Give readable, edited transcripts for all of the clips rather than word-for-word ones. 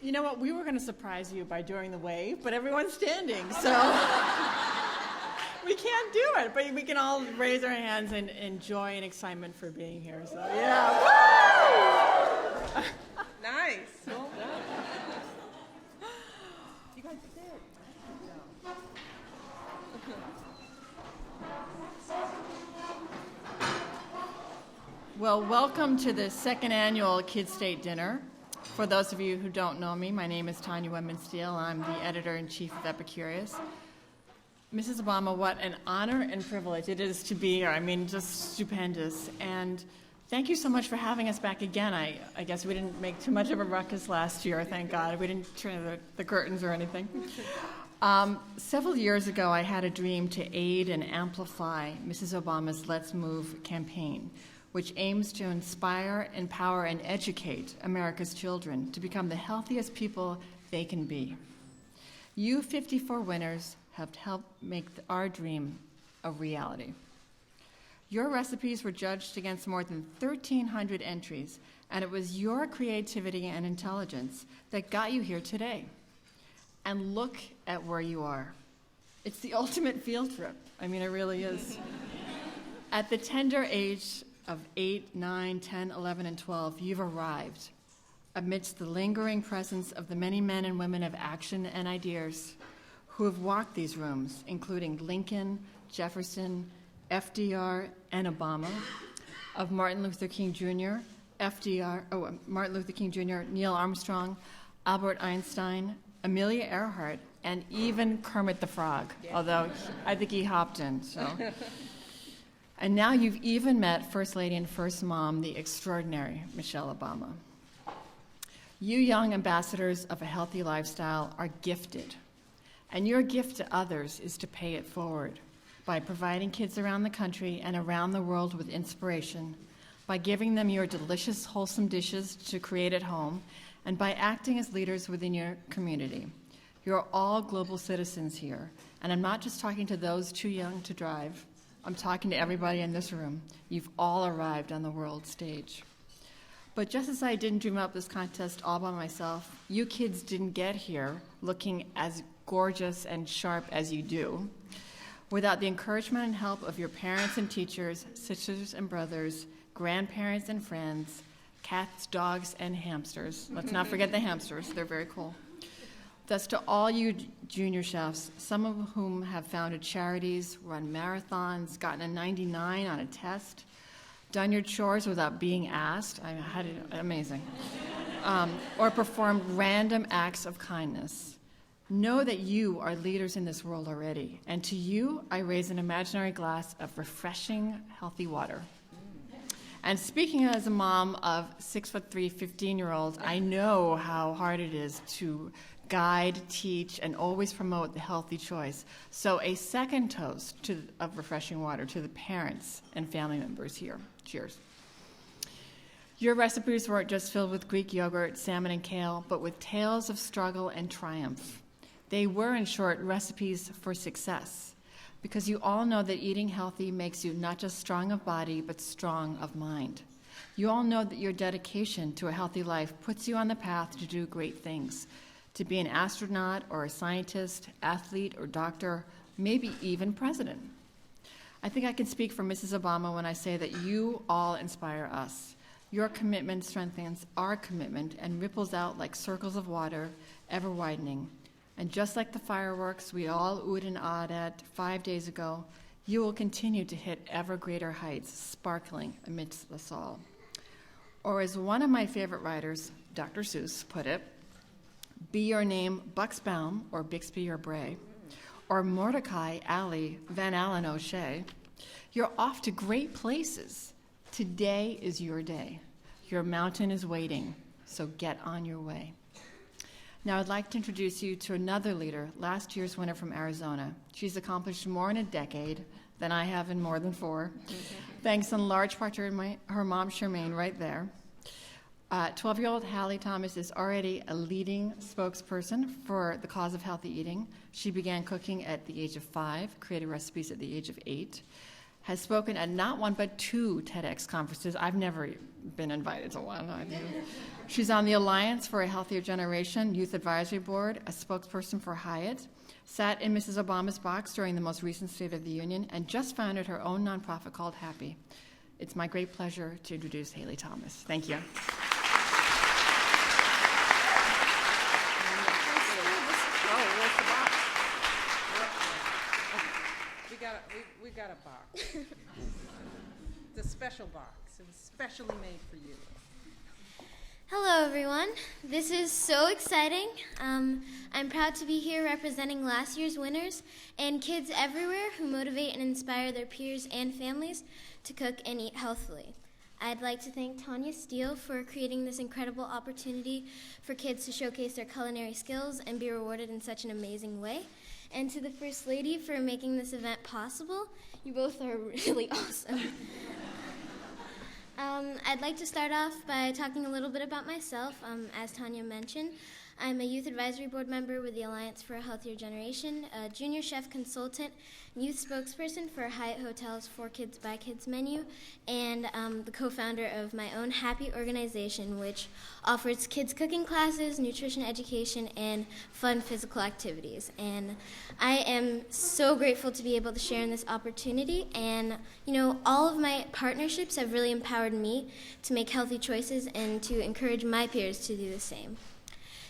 You know what? We were going to surprise you by doing the wave, but everyone's standing, so we can't do it. But we can all raise our hands and enjoy and excitement for being here. So yeah, woo! Nice. Well done. You guys did. Well, welcome to the second annual Kids State Dinner. For those of you who don't know me, my name is Tanya Webman-Steele. I'm the editor-in-chief of Epicurious. Mrs. Obama, what an honor and privilege it is to be here. I mean, just stupendous. And thank you so much for having us back again. I guess we didn't make too much of a ruckus last year, thank God. We didn't turn the curtains or anything. Several years ago, I had a dream to aid and amplify Mrs. Obama's Let's Move campaign, which aims to inspire, empower, and educate America's children to become the healthiest people they can be. You 54 winners have helped make our dream a reality. Your recipes were judged against more than 1,300 entries, and it was your creativity and intelligence that got you here today. And look at where you are. It's the ultimate field trip. I mean, it really is. At the tender age of 8, 9, 10, 11, and 12, you've arrived amidst the lingering presence of the many men and women of action and ideas who have walked these rooms, including Lincoln, Jefferson, FDR, and Obama, of Martin Luther King Jr., Martin Luther King Jr., Neil Armstrong, Albert Einstein, Amelia Earhart, and even Kermit the Frog, although I think he hopped in, so. And now you've even met First Lady and First Mom, the extraordinary Michelle Obama. You young ambassadors of a healthy lifestyle are gifted, and your gift to others is to pay it forward by providing kids around the country and around the world with inspiration, by giving them your delicious, wholesome dishes to create at home, and by acting as leaders within your community. You're all global citizens here, and I'm not just talking to those too young to drive. I'm talking to everybody in this room. You've all arrived on the world stage. But just as I didn't dream up this contest all by myself, you kids didn't get here looking as gorgeous and sharp as you do without the encouragement and help of your parents and teachers, sisters and brothers, grandparents and friends, cats, dogs, and hamsters. Let's not forget the hamsters. They're very cool. Thus, to all you junior chefs, some of whom have founded charities, run marathons, gotten a 99 on a test, done your chores without being asked, amazing, or performed random acts of kindness, know that you are leaders in this world already. And to you, I raise an imaginary glass of refreshing, healthy water. And speaking as a mom of 6'3", 15-year-olds, I know how hard it is to guide, teach, and always promote the healthy choice. So a second toast of refreshing water to the parents and family members here. Cheers. Your recipes weren't just filled with Greek yogurt, salmon, and kale, but with tales of struggle and triumph. They were, in short, recipes for success, because you all know that eating healthy makes you not just strong of body, but strong of mind. You all know that your dedication to a healthy life puts you on the path to do great things, to be an astronaut or a scientist, athlete or doctor, maybe even president. I think I can speak for Mrs. Obama when I say that you all inspire us. Your commitment strengthens our commitment and ripples out like circles of water, ever widening. And just like the fireworks we all oohed and awed at 5 days ago, you will continue to hit ever greater heights, sparkling amidst us all. Or as one of my favorite writers, Dr. Seuss, put it, be your name Buxbaum or Bixby or Bray, or Mordecai Alley Van Allen O'Shea, you're off to great places. Today is your day. Your mountain is waiting, so get on your way. Now I'd like to introduce you to another leader, last year's winner from Arizona. She's accomplished more in a decade than I have in more than 4, thanks in large part to her mom, Charmaine, right there. 12-year-old Hallie Thomas is already a leading spokesperson for the cause of healthy eating. She began cooking at the age of 5, created recipes at the age of 8, has spoken at not 1 but 2 TEDx conferences. I've never been invited to one. She's on the Alliance for a Healthier Generation Youth Advisory Board, a spokesperson for Hyatt, sat in Mrs. Obama's box during the most recent State of the Union, and just founded her own nonprofit called Happy. It's my great pleasure to introduce Haley Thomas. Thank you. We got a box. It's a special box. It was specially made for you. Hello, everyone. This is so exciting. I'm proud to be here representing last year's winners and kids everywhere who motivate and inspire their peers and families to cook and eat healthily. I'd like to thank Tanya Steele for creating this incredible opportunity for kids to showcase their culinary skills and be rewarded in such an amazing way. And to the First Lady for making this event possible. You both are really awesome. I'd like to start off by talking a little bit about myself. As Tanya mentioned, I'm a Youth Advisory Board member with the Alliance for a Healthier Generation, a junior chef consultant, youth spokesperson for Hyatt Hotel's For Kids by Kids menu, and the co-founder of my own Happy organization, which offers kids cooking classes, nutrition education, and fun physical activities. And I am so grateful to be able to share in this opportunity. And, you know, all of my partnerships have really empowered me to make healthy choices and to encourage my peers to do the same.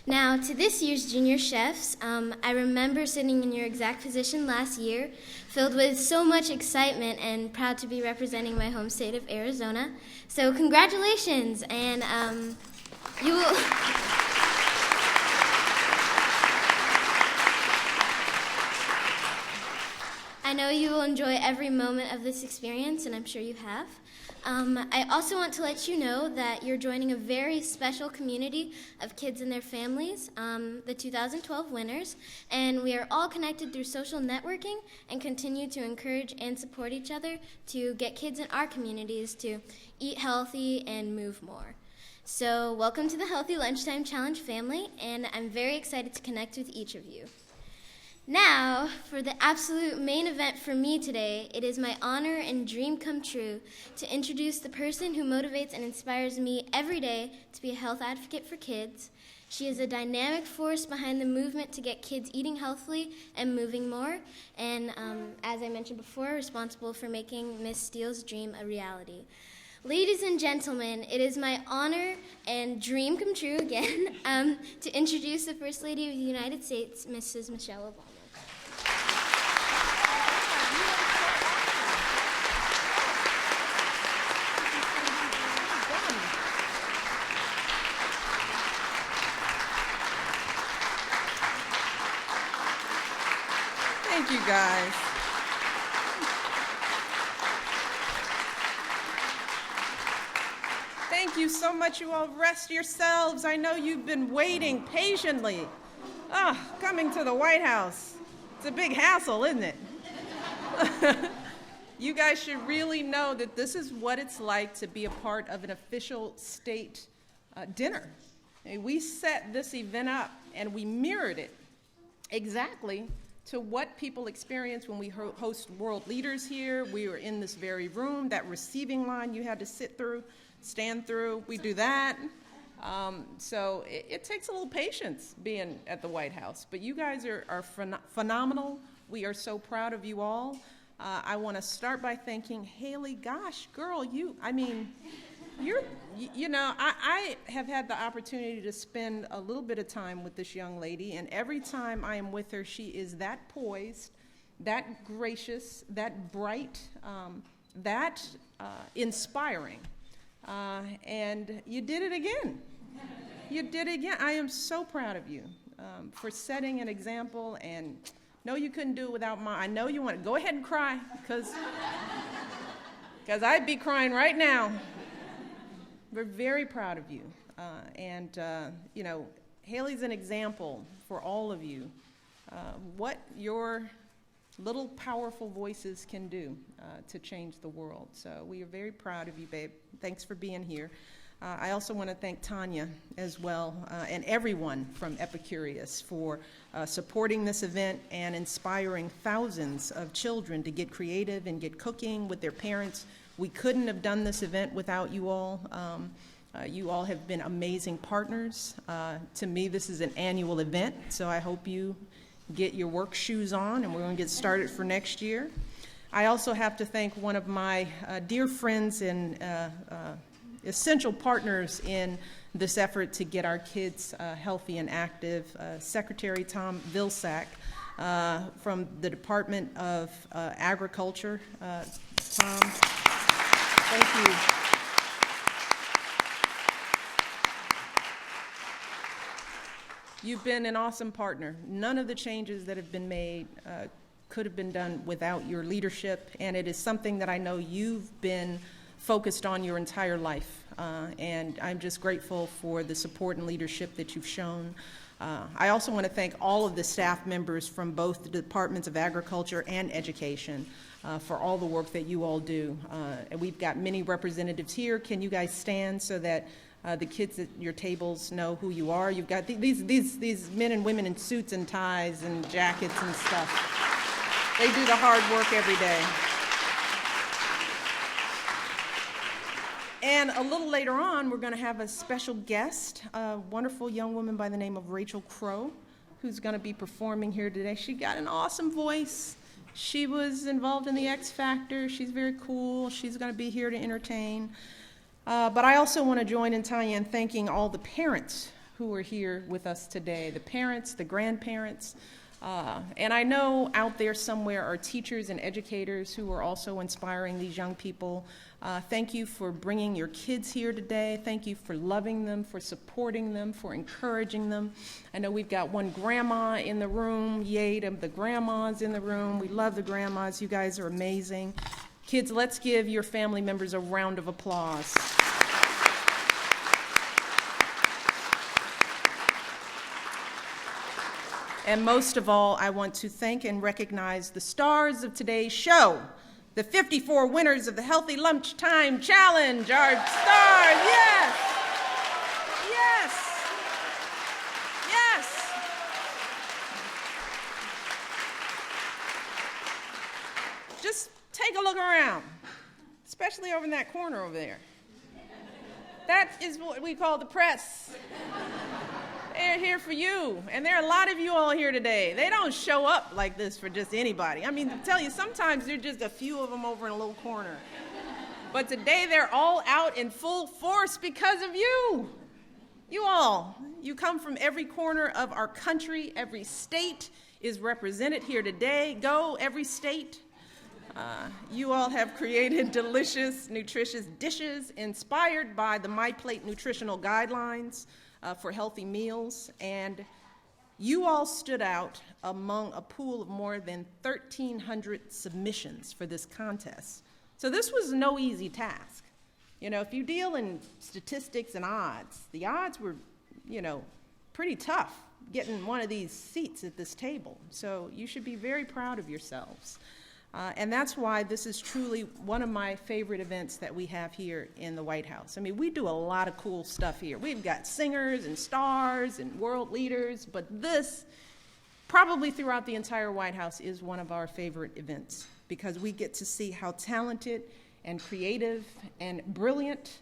Now, to this year's junior chefs, I remember sitting in your exact position last year, filled with so much excitement and proud to be representing my home state of Arizona. So congratulations, and you will... I know you will enjoy every moment of this experience, and I'm sure you have. I also want to let you know that you're joining a very special community of kids and their families, the 2012 winners, and we are all connected through social networking and continue to encourage and support each other to get kids in our communities to eat healthy and move more. So welcome to the Healthy Lunchtime Challenge family, and I'm very excited to connect with each of you. Now, for the absolute main event for me today, it is my honor and dream come true to introduce the person who motivates and inspires me every day to be a health advocate for kids. She is a dynamic force behind the movement to get kids eating healthily and moving more, and as I mentioned before, responsible for making Miss Steele's dream a reality. Ladies and gentlemen, it is my honor and dream come true again to introduce the First Lady of the United States, Mrs. Michelle Obama. Thank you, guys. Thank you so much. You all rest yourselves. I know you've been waiting patiently. Coming to the White House. It's a big hassle, isn't it? You guys should really know that this is what it's like to be a part of an official state dinner. We set this event up and we mirrored it exactly to what people experience when we host world leaders here. We were in this very room, that receiving line you had to sit through, stand through. We do that. So it takes a little patience being at the White House. But you guys are phenomenal. We are so proud of you all. I want to start by thanking Haley. Gosh, girl, I have had the opportunity to spend a little bit of time with this young lady, and every time I am with her, she is that poised, that gracious, that bright, that inspiring. And you did it again. You did it again. I am so proud of you for setting an example, and no, you couldn't do it without I know you want to go ahead and cry, because I'd be crying right now. We're very proud of you. Haley's an example for all of you, what your little powerful voices can do to change the world. So we are very proud of you, babe. Thanks for being here. I also want to thank Tanya as well, and everyone from Epicurious for supporting this event and inspiring thousands of children to get creative and get cooking with their parents. We couldn't have done this event without you all. You all have been amazing partners. To me, this is an annual event, so I hope you get your work shoes on, and we're going to get started for next year. I also have to thank one of my dear friends and essential partners in this effort to get our kids healthy and active, Secretary Tom Vilsack from the Department of Agriculture. Tom, thank you. You've been an awesome partner. None of the changes that have been made could have been done without your leadership, and it is something that I know you've been focused on your entire life, and I'm just grateful for the support and leadership that you've shown. I also want to thank all of the staff members from both the Departments of Agriculture and Education for all the work that you all do. And we've got many representatives here. Can you guys stand so that the kids at your tables know who you are? You've got these men and women in suits and ties and jackets and stuff. They do the hard work every day. And a little later on, we're going to have a special guest, a wonderful young woman by the name of Rachel Crow, who's going to be performing here today. She got an awesome voice. She was involved in the X Factor. She's very cool. She's going to be here to entertain. But I also want to join in Tanya in thanking all the parents who are here with us today, the parents, the grandparents. And I know out there somewhere are teachers and educators who are also inspiring these young people. Thank you for bringing your kids here today. Thank you for loving them, for supporting them, for encouraging them. I know we've got one grandma in the room. Yay to the grandmas in the room. We love the grandmas. You guys are amazing. Kids, let's give your family members a round of applause. And most of all, I want to thank and recognize the stars of today's show, the 54 winners of the Healthy Lunchtime Challenge, our stars. Yes! Yes! Yes! Just take a look around, especially over in that corner over there. That is what we call the press. They're here for you, and there are a lot of you all here today. They don't show up like this for just anybody. I mean, to tell you, sometimes there's just a few of them over in a little corner. But today they're all out in full force because of you. You all. You come from every corner of our country. Every state is represented here today. Go, every state. You all have created delicious, nutritious dishes inspired by the My Plate nutritional guidelines for healthy meals, and you all stood out among a pool of more than 1,300 submissions for this contest. So this was no easy task. You know, if you deal in statistics and odds, the odds were, pretty tough getting one of these seats at this table. So you should be very proud of yourselves. And that's why this is truly one of my favorite events that we have here in the White House. I mean, we do a lot of cool stuff here. We've got singers and stars and world leaders, but this, probably throughout the entire White House, is one of our favorite events because we get to see how talented and creative and brilliant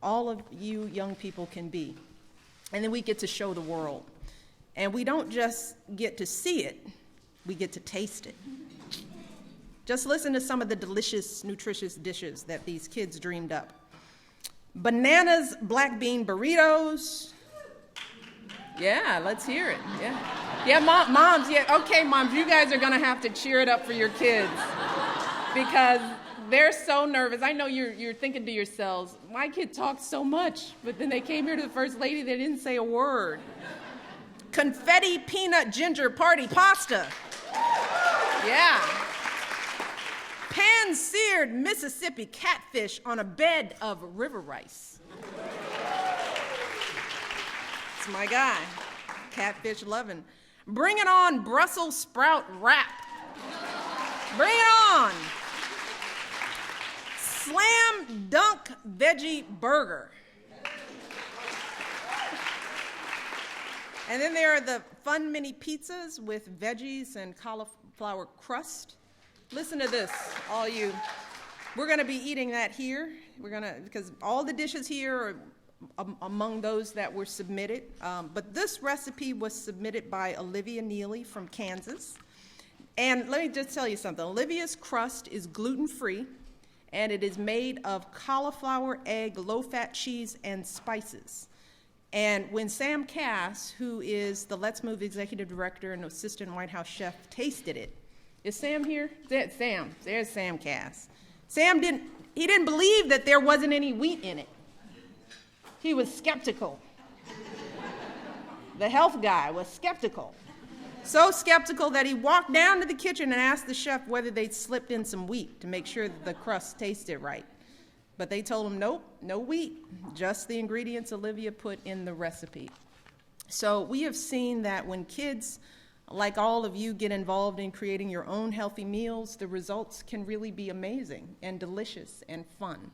all of you young people can be. And then we get to show the world. And we don't just get to see it, we get to taste it. Just listen to some of the delicious, nutritious dishes that these kids dreamed up. Bananas black bean burritos. Yeah, let's hear it. Yeah, moms, okay, moms, you guys are going to have to cheer it up for your kids because they're so nervous. I know you're thinking to yourselves, my kid talks so much, but then they came here to the First Lady, they didn't say a word. Confetti peanut ginger party pasta. Yeah. Pan-seared Mississippi catfish on a bed of river rice. It's my guy, catfish loving. Bring it on, Brussels sprout wrap. Bring it on. Slam dunk veggie burger. And then there are the fun mini pizzas with veggies and cauliflower crust. Listen to this, all you. We're going to be eating that here. Because all the dishes here are among those that were submitted. But this recipe was submitted by Olivia Neely from Kansas. And let me just tell you something. Olivia's crust is gluten-free, and it is made of cauliflower, egg, low-fat cheese, and spices. And when Sam Cass, who is the Let's Move executive director and assistant White House chef, tasted it, is Sam here? Sam, there's Sam Cass. Sam didn't believe that there wasn't any wheat in it. He was skeptical. The health guy was skeptical. So skeptical that he walked down to the kitchen and asked the chef whether they'd slipped in some wheat to make sure that the crust tasted right. But they told him, nope, no wheat, just the ingredients Olivia put in the recipe. So we have seen that when kids, like all of you, get involved in creating your own healthy meals, the results can really be amazing and delicious and fun.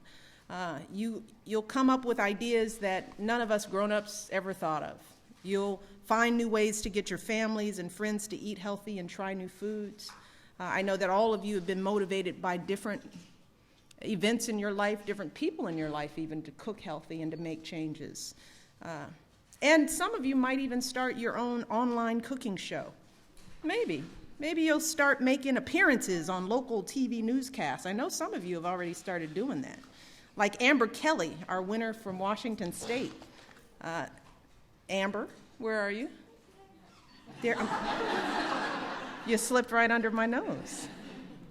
You'll come up with ideas that none of us grown-ups ever thought of. You'll find new ways to get your families and friends to eat healthy and try new foods. I know that all of you have been motivated by different events in your life, different people in your life even, to cook healthy and to make changes. And some of you might even start your own online cooking show. Maybe you'll start making appearances on local TV newscasts. I know some of you have already started doing that. Like Amber Kelly, our winner from Washington State. Amber, where are you? There. You slipped right under my nose.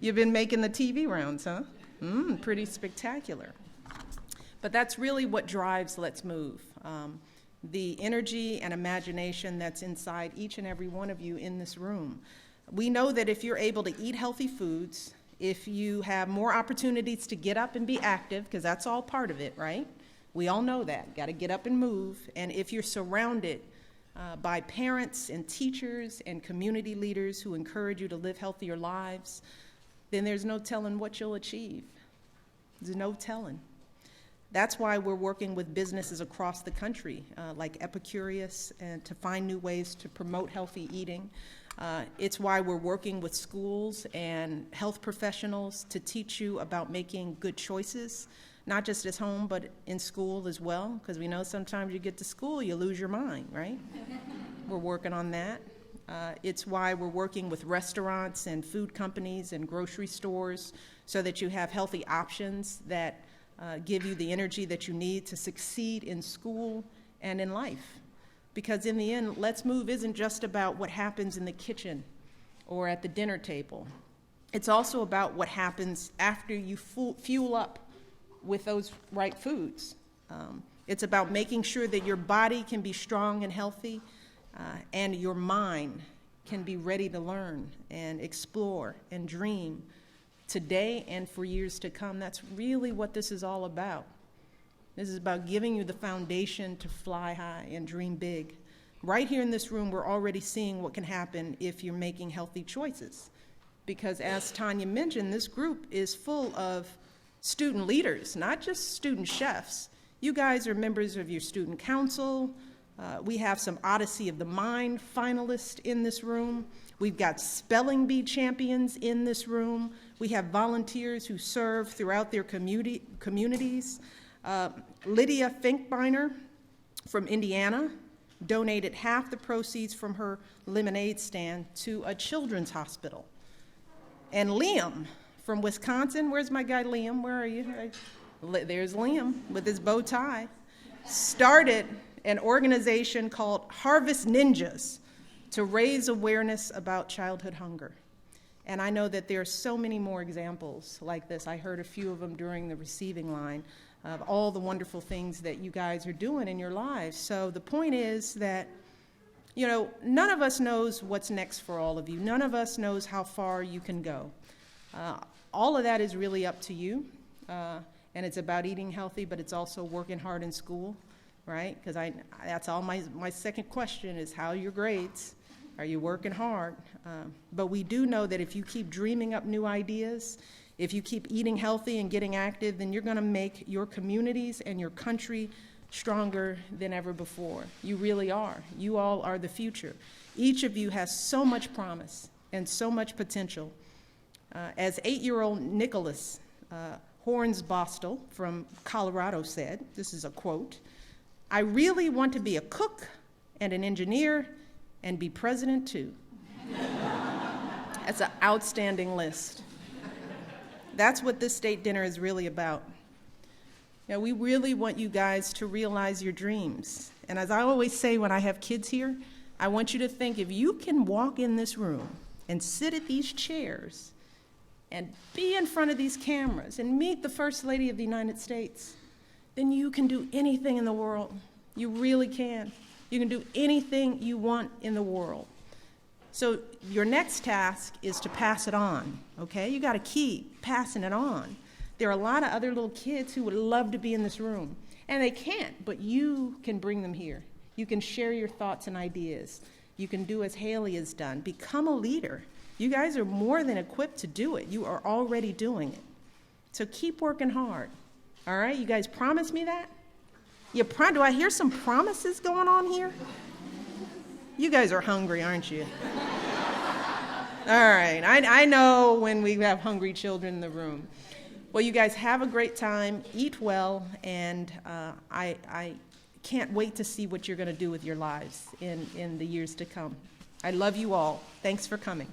You've been making the TV rounds, huh? Pretty spectacular. But that's really what drives Let's Move. The energy and imagination that's inside each and every one of you in this room. We know that if you're able to eat healthy foods, if you have more opportunities to get up and be active, because that's all part of it, right? We all know that. Got to get up and move. And if you're surrounded by parents and teachers and community leaders who encourage you to live healthier lives, then there's no telling what you'll achieve. There's no telling. That's why we're working with businesses across the country, like Epicurious, and to find new ways to promote healthy eating. It's why we're working with schools and health professionals to teach you about making good choices, not just at home, but in school as well, because we know sometimes you get to school, you lose your mind, right? We're working on that. It's why we're working with restaurants and food companies and grocery stores so that you have healthy options that give you the energy that you need to succeed in school and in life. Because in the end, Let's Move isn't just about what happens in the kitchen or at the dinner table. It's also about what happens after you fuel up with those right foods. It's about making sure that your body can be strong and healthy, and your mind can be ready to learn and explore and dream today and for years to come. That's really what this is all about. This is about giving you the foundation to fly high and dream big. Right here in this room, we're already seeing what can happen if you're making healthy choices. Because as Tanya mentioned, this group is full of student leaders, not just student chefs. You guys are members of your student council. We have some Odyssey of the Mind finalists in this room. We've got spelling bee champions in this room. We have volunteers who serve throughout their communities. Lydia Finkbeiner from Indiana donated half the proceeds from her lemonade stand to a children's hospital. And Liam from Wisconsin, where's my guy Liam? Where are you? There's Liam with his bow tie. Started an organization called Harvest Ninjas to raise awareness about childhood hunger. And I know that there are so many more examples like this. I heard a few of them during the receiving line of all the wonderful things that you guys are doing in your lives. So the point is that, you know, none of us knows what's next for all of you. None of us knows how far you can go. All of that is really up to you. And it's about eating healthy, but it's also working hard in school, right? Because that's all my second question is, how are your grades? Are you working hard? But we do know that if you keep dreaming up new ideas, if you keep eating healthy and getting active, then you're going to make your communities and your country stronger than ever before. You really are. You all are the future. Each of you has so much promise and so much potential. As 8-year-old Nicholas Hornsbostel from Colorado said, this is a quote, I really want to be a cook and an engineer and be president too. That's an outstanding list. That's what this state dinner is really about. Now, we really want you guys to realize your dreams. And as I always say when I have kids here, I want you to think, if you can walk in this room and sit at these chairs and be in front of these cameras and meet the First Lady of the United States, then you can do anything in the world. You really can. You can do anything you want in the world. So your next task is to pass it on, okay? You got to keep passing it on. There are a lot of other little kids who would love to be in this room, and they can't, but you can bring them here. You can share your thoughts and ideas. You can do as Haley has done. Become a leader. You guys are more than equipped to do it. You are already doing it. So keep working hard, all right? You guys promise me that? Do I hear some promises going on here? You guys are hungry, aren't you? All right, I know when we have hungry children in the room. Well, you guys have a great time, eat well, and I can't wait to see what you're going to do with your lives in the years to come. I love you all. Thanks for coming.